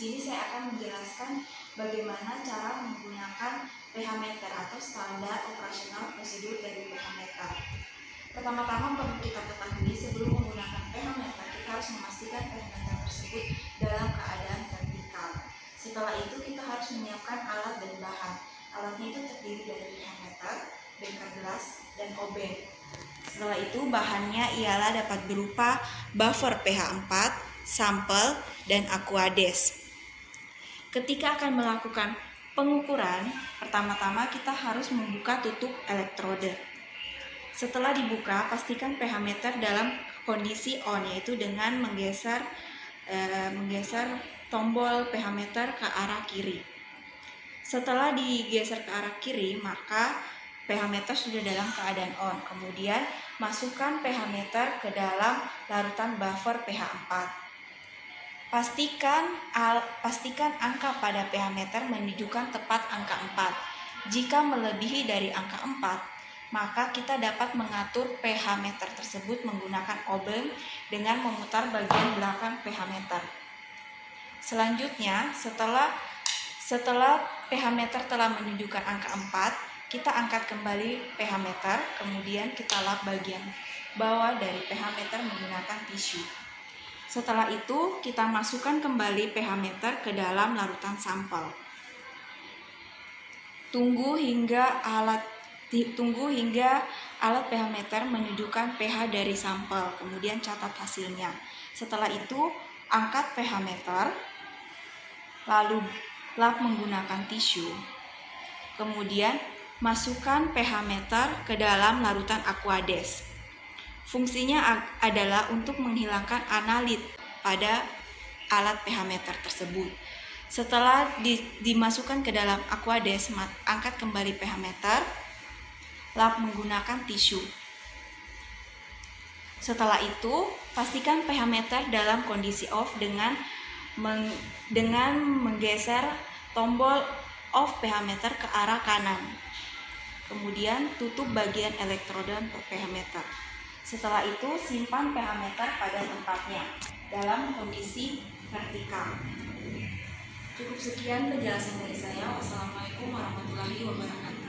sini saya akan menjelaskan bagaimana cara menggunakan pH meter atau standar operasional prosedur dari pH meter. Pertama-tama perlu kita ketahui sebelum menggunakan pH meter, kita harus memastikan pH meter tersebut dalam keadaan vertikal. Setelah itu kita harus menyiapkan alat dan bahan. Alatnya itu terdiri dari pH meter, beker gelas, dan obeng. Setelah itu bahannya ialah dapat berupa buffer pH 4, sampel, dan Aquades. Ketika akan melakukan pengukuran, pertama-tama kita harus membuka tutup elektroda. Setelah dibuka, pastikan pH meter dalam kondisi on, yaitu dengan menggeser tombol pH meter ke arah kiri. Setelah digeser ke arah kiri, maka pH meter sudah dalam keadaan on. Kemudian masukkan pH meter ke dalam larutan buffer pH 4. Pastikan angka pada pH meter menunjukkan tepat angka 4. Jika melebihi dari angka 4, maka kita dapat mengatur pH meter tersebut menggunakan obeng dengan memutar bagian belakang pH meter. Selanjutnya, setelah pH meter telah menunjukkan angka 4, kita angkat kembali pH meter, kemudian kita lap bagian bawah dari pH meter menggunakan tisu. Setelah itu, kita masukkan kembali pH meter ke dalam larutan sampel. Tunggu hingga alat pH meter menunjukkan pH dari sampel, kemudian catat hasilnya. Setelah itu, angkat pH meter, lalu lap menggunakan tisu. Kemudian, masukkan pH meter ke dalam larutan Aquades. Fungsinya adalah untuk menghilangkan analit pada alat pH meter tersebut. Setelah dimasukkan ke dalam Aquades, angkat kembali pH meter, lap menggunakan tisu. Setelah itu, pastikan pH meter dalam kondisi off dengan menggeser tombol off pH meter ke arah kanan. Kemudian tutup bagian elektroda pH meter. Setelah itu, simpan pH meter pada tempatnya dalam kondisi vertikal. Cukup sekian penjelasan dari saya. Wassalamualaikum warahmatullahi wabarakatuh.